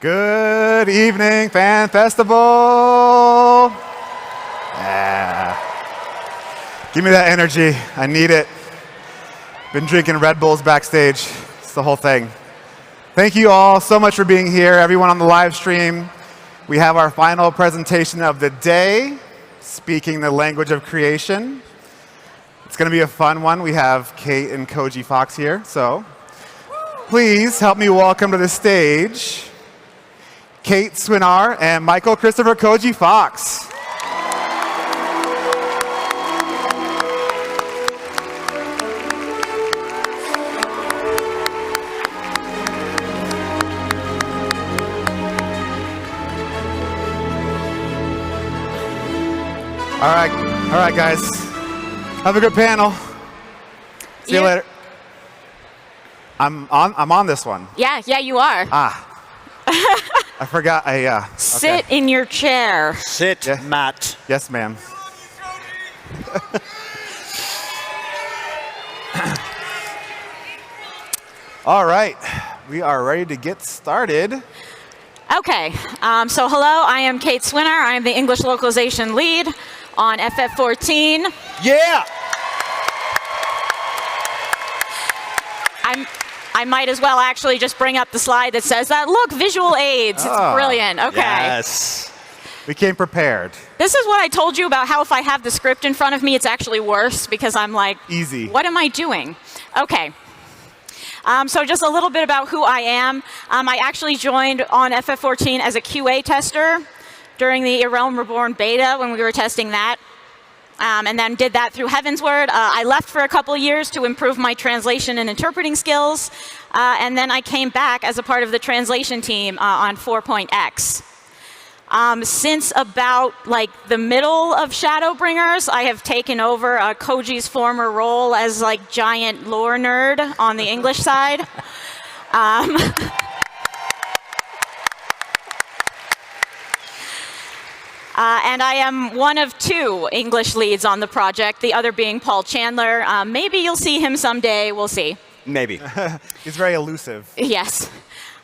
Good evening, Fan Festival. Yeah. Give me that energy. I need it. Been drinking Red Bulls backstage. It's the whole thing. Thank you all so much for being here, everyone on the live stream. We have our final presentation of the day, speaking the language of creation. It's going to be a fun one. We have Kate and Koji Fox here, so please help me welcome to the stage Kate Swinar and Michael Christopher Koji Fox. All right, guys. Have a good panel. See you later. I'm on this one. Yeah, you are. I forgot. Sit in your chair. Sit, Yeah. Matt. Yes, ma'am. All right, we are ready to get started. Okay, so hello, I am Kate Swinar. I am the English localization lead on FF14. Yeah! I might as well actually just bring up the slide that says that. Look, visual aids. It's brilliant. Okay. Yes. We came prepared. This is what I told you about how if I have the script in front of me, it's actually worse because I'm like, Easy. What am I doing? Okay. So just a little bit about who I am. I actually joined on FF14 as a QA tester during the A Realm Reborn beta when we were testing that. And then did that through Heavensward. I left for a couple years to improve my translation and interpreting skills. And then I came back as a part of the translation team on 4.x. Since about like the middle of Shadowbringers, I have taken over Koji's former role as like giant lore nerd on the English side. And I am one of two English leads on the project, the other being Paul Chandler. Maybe you'll see him someday, we'll see. Maybe. He's very elusive. Yes.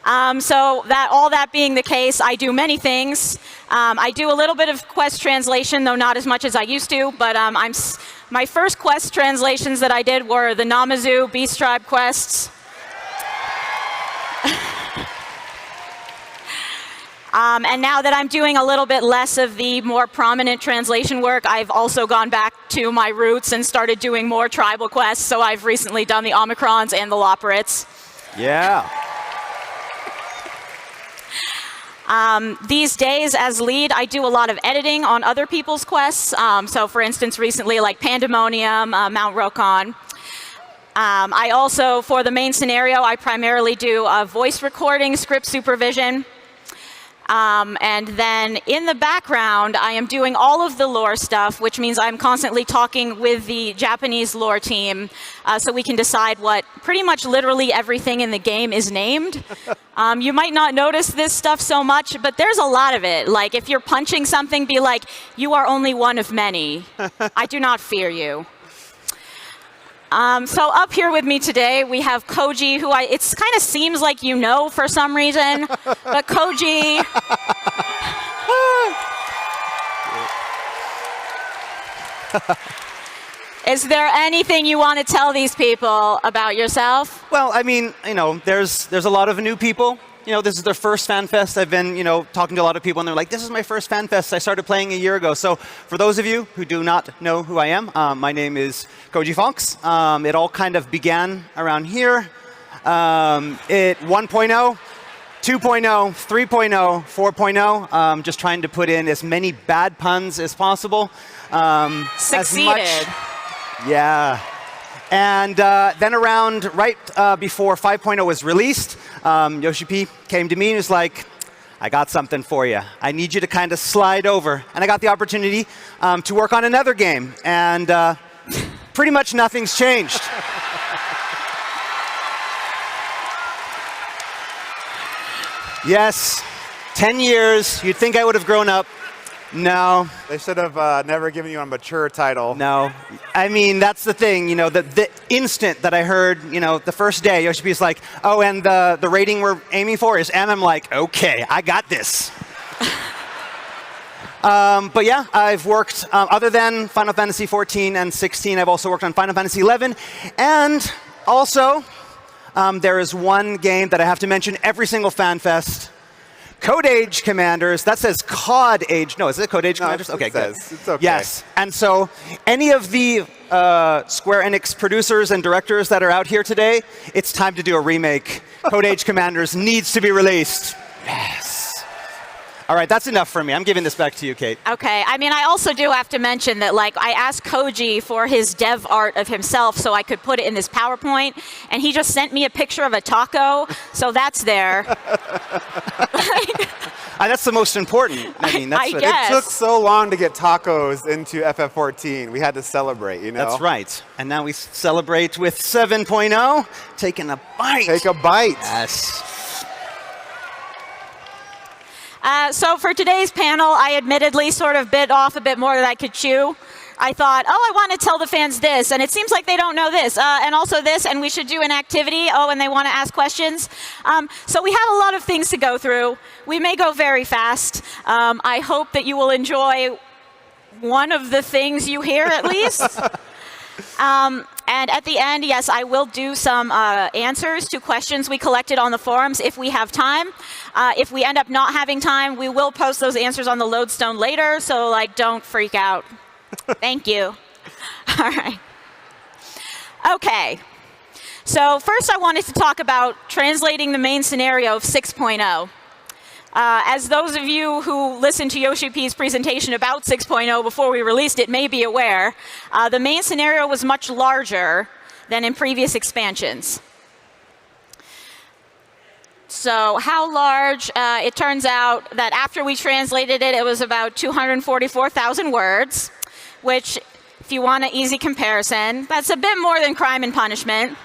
So all that being the case, I do many things. I do a little bit of quest translation, though not as much as I used to, but my first quest translations that I did were the Namazu Beast Tribe quests. And now that I'm doing a little bit less of the more prominent translation work, I've also gone back to my roots and started doing more tribal quests. So I've recently done the Omicrons and the Loporits. Yeah. These days, as lead, I do a lot of editing on other people's quests. So for instance, recently, like Pandemonium, Mount Rokon. I also, for the main scenario, I primarily do voice recording, script supervision. And then in the background, I am doing all of the lore stuff, which means I'm constantly talking with the Japanese lore team so we can decide what pretty much literally everything in the game is named. You might not notice this stuff so much, but there's a lot of it. Like if you're punching something, be like, you are only one of many. I do not fear you. So up here with me today, we have Koji, who it kind of seems like you know for some reason, but Koji. Is there anything you want to tell these people about yourself? Well, I mean, there's a lot of new people. This is their first fan fest. I've been, talking to a lot of people, and they're like, this is my first fan fest. I started playing a year ago. So for those of you who do not know who I am, my name is Koji Fox. It all kind of began around here. 1.0, 2.0, 3.0, 4.0. Just trying to put in as many bad puns as possible. Succeeded. Yeah. And then around right before 5.0 was released, Yoshi P came to me and was like, I got something for you. I need you to kind of slide over. And I got the opportunity to work on another game. And pretty much nothing's changed. Yes, 10 years. You'd think I would have grown up. No. They should have never given you a mature title. No. I mean, that's the thing. The instant that I heard, the first day, Yoshi-P's like, oh, and the rating we're aiming for is M. I'm like, OK, I got this. But yeah, I've worked, other than Final Fantasy 14 and 16, I've also worked on Final Fantasy 11. And also, there is one game that I have to mention every single FanFest. Code Age Commanders. That says COD Age. No, is it Code Age Commanders? OK, good. It's OK. Yes. And so any of the Square Enix producers and directors that are out here today, it's time to do a remake. Code Age Commanders needs to be released. Yes. All right, that's enough for me. I'm giving this back to you, Kate. OK. I mean, I also do have to mention that I asked Koji for his dev art of himself so I could put it in this PowerPoint, and he just sent me a picture of a taco, so that's there. That's the most important. I mean, that's I guess. It took so long to get tacos into FF14. We had to celebrate, That's right. And now we celebrate with 7.0, taking a bite. Take a bite. Yes. So for today's panel, I admittedly sort of bit off a bit more than I could chew. I thought, I want to tell the fans this, and it seems like they don't know this, and also this, and we should do an activity, and they want to ask questions. So we have a lot of things to go through. We may go very fast. I hope that you will enjoy one of the things you hear, at least. And at the end, yes, I will do some answers to questions we collected on the forums if we have time. If we end up not having time, we will post those answers on the Lodestone later, so don't freak out. Thank you. All right. OK. So first, I wanted to talk about translating the main scenario of 6.0. As those of you who listened to Yoshi-P's presentation about 6.0 before we released it may be aware, the main scenario was much larger than in previous expansions. So how large? It turns out that after we translated it, it was about 244,000 words, which, if you want an easy comparison, that's a bit more than Crime and Punishment.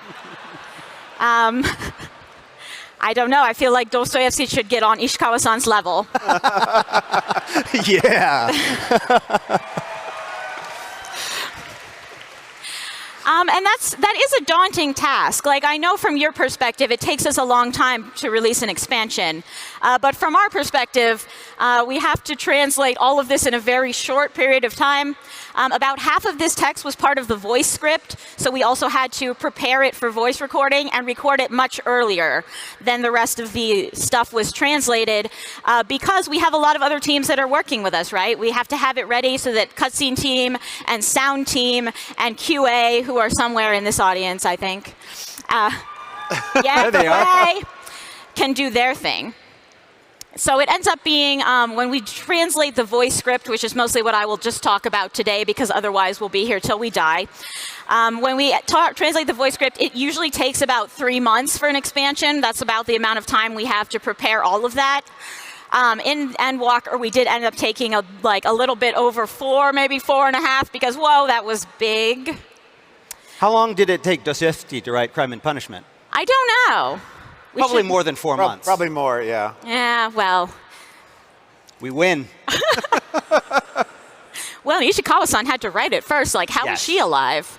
I don't know. I feel like Dostoevsky should get on Ishikawa-san's level. Yeah. And that is a daunting task. I know from your perspective, it takes us a long time to release an expansion. But from our perspective, we have to translate all of this in a very short period of time. About half of this text was part of the voice script, so we also had to prepare it for voice recording and record it much earlier than the rest of the stuff was translated, because we have a lot of other teams that are working with us, right? We have to have it ready so that cutscene team and sound team and QA, who are somewhere in this audience, I think, yeah, they are. can do their thing. So it ends up being, when we translate the voice script, which is mostly what I will just talk about today, because otherwise we'll be here till we die. When we translate the voice script, it usually takes about 3 months for an expansion. That's about the amount of time we have to prepare all of that. In Endwalker, we did end up taking a little bit over 4, maybe 4.5, because, whoa, that was big. How long did it take Dostoevsky to write Crime and Punishment? I don't know. Probably more than 4 months. Probably more, yeah. Yeah, well. We win. Well, Ishikawa-san had to write it first. How was she alive?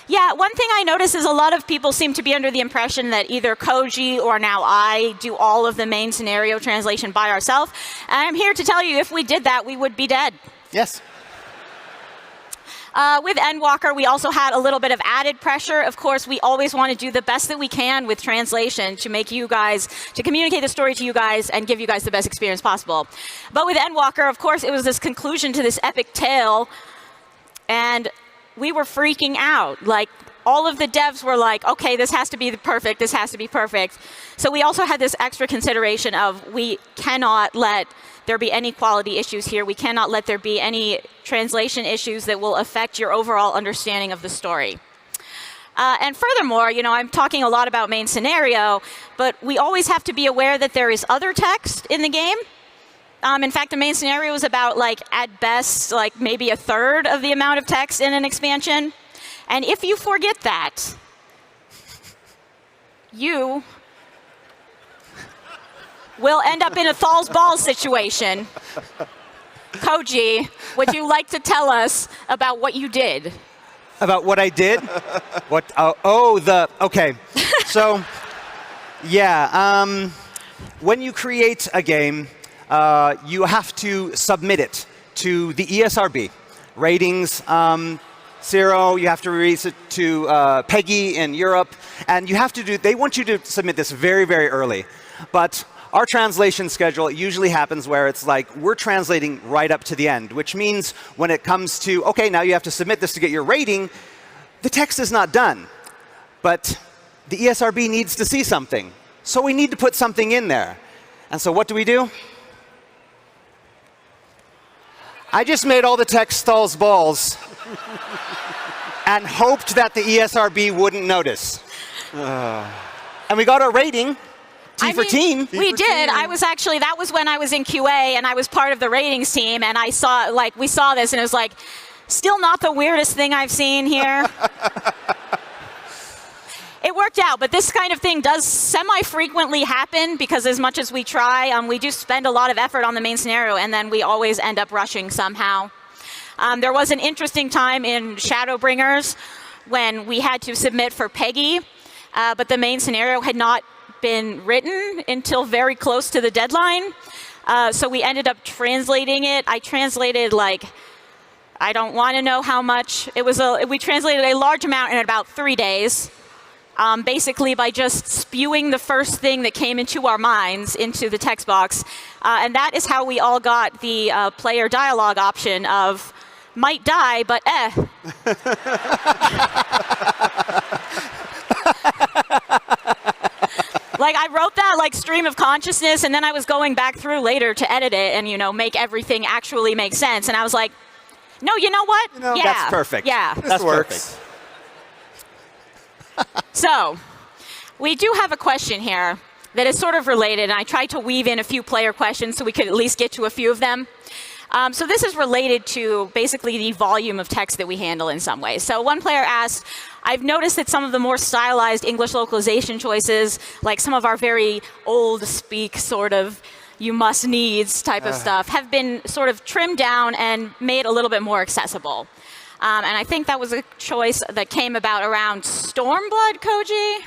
Yeah, one thing I notice is a lot of people seem to be under the impression that either Koji or now I do all of the main scenario translation by ourselves. And I'm here to tell you, if we did that, we would be dead. Yes. With Endwalker, we also had a little bit of added pressure. Of course, we always want to do the best that we can with translation to make you guys, to communicate the story to you guys and give you guys the best experience possible. But with Endwalker, of course, it was this conclusion to this epic tale, and we were freaking out. All of the devs were like, OK, this has to be perfect. This has to be perfect. So we also had this extra consideration of we cannot let there be any quality issues here. We cannot let there be any translation issues that will affect your overall understanding of the story. And furthermore, I'm talking a lot about main scenario, but we always have to be aware that there is other text in the game. In fact, the main scenario is about, at best, maybe a third of the amount of text in an expansion. And if you forget that, you we'll end up in a Thal's balls situation. Koji, would you like to tell us about what you did? About what I did? What? Okay. So, yeah. When you create a game, you have to submit it to the ESRB. Ratings 0. You have to release it to PEGI in Europe, and you have to do. They want you to submit this very, very early, but our translation schedule usually happens where it's like we're translating right up to the end, which means when it comes to, OK, now you have to submit this to get your rating, the text is not done. But the ESRB needs to see something. So we need to put something in there. And so what do? I just made all the text Thal's balls and hoped that the ESRB wouldn't notice. And we got our rating. T for team. We did. I was actually, that was when I was in QA and I was part of the ratings team, and I saw, like, we saw this and it was like, still not the weirdest thing I've seen here. It worked out, but this kind of thing does semi-frequently happen because as much as we try, we do spend a lot of effort on the main scenario and then we always end up rushing somehow. There was an interesting time in Shadowbringers when we had to submit for PEGI, but the main scenario had not been written until very close to the deadline. So we ended up translating it. I translated I don't want to know how much. We translated a large amount in about 3 days, basically by just spewing the first thing that came into our minds into the text box. And that is how we all got the player dialogue option of might die, but I wrote that stream of consciousness, and then I was going back through later to edit it and make everything actually make sense. And I was like, no, you know what? Yeah, that's perfect. Yeah, that's works. Perfect. So we do have a question here that is sort of related, and I tried to weave in a few player questions so we could at least get to a few of them. So this is related to basically the volume of text that we handle in some ways. So one player asked, I've noticed that some of the more stylized English localization choices, like some of our very old speak sort of you must needs type of stuff, have been sort of trimmed down and made a little bit more accessible. And I think that was a choice that came about around Stormblood, Koji?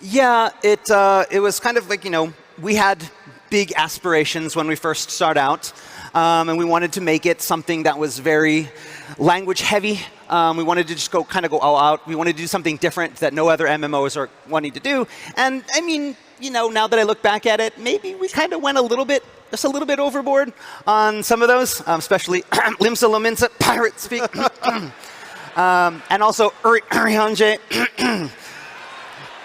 Yeah, it was kind of like, we had big aspirations when we first started out. And we wanted to make it something that was very language heavy. We wanted to just go all out. We wanted to do something different that no other MMOs are wanting to do. And I mean, now that I look back at it, maybe we kind of went just a little bit overboard on some of those, especially Limsa Lominsa, pirate speak, and also Urianje.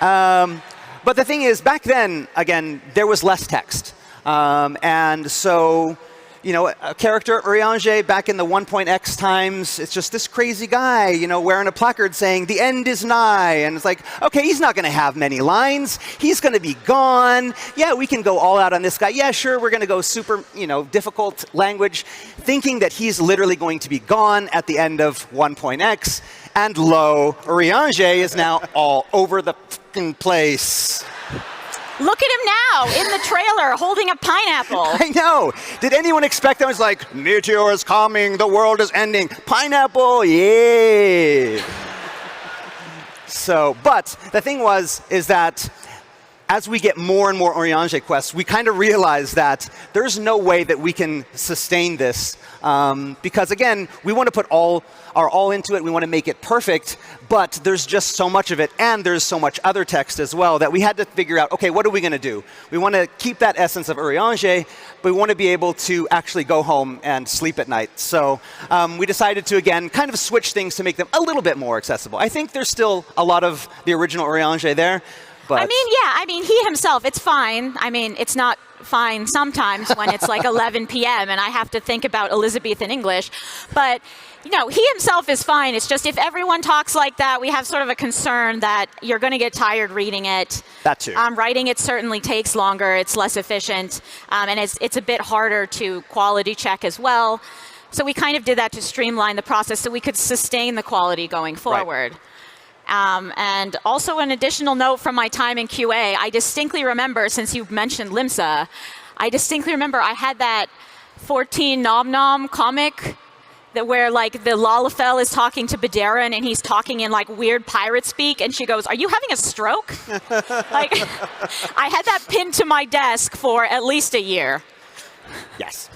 But the thing is, back then, again, there was less text. And so, a character, Urianje, back in the 1.x times, it's just this crazy guy, wearing a placard saying, the end is nigh. And it's like, OK, he's not going to have many lines. He's going to be gone. Yeah, we can go all out on this guy. Yeah, sure, we're going to go super, difficult language, thinking that he's literally going to be gone at the end of 1.x. And lo, Urianje is now all over the fucking place. Look at him now in the trailer holding a pineapple. I know. Did anyone expect that? It was like, meteor is coming, the world is ending. Pineapple, yeah. So, but the thing is that as we get more and more Urianje quests, we kind of realize that there's no way that we can sustain this. Because again, we want to put our all into it. We want to make it perfect. But there's just so much of it, and there's so much other text as well that we had to figure out, OK, what are we going to do? We want to keep that essence of Urianje, but we want to be able to actually go home and sleep at night. So we decided to, again, kind of switch things to make them a little bit more accessible. I think there's still a lot of the original Urianje there. But I mean, he himself, it's fine. I mean, it's not fine sometimes when it's like 11 p.m. and I have to think about Elizabethan English. But, he himself is fine. It's just if everyone talks like that, we have sort of a concern that you're going to get tired reading it. That too. Writing it certainly takes longer. It's less efficient. And it's a bit harder to quality check as well. So we kind of did that to streamline the process so we could sustain the quality going forward. Right. And also an additional note from my time in QA, I distinctly remember, since you mentioned Limsa, I distinctly remember I had that 14 Nom Nom comic where like the Lalafell is talking to Bedarin and he's talking in like weird pirate speak, and she goes, "Are you having a stroke?" Like, I had that pinned to my desk for at least a year. Yes.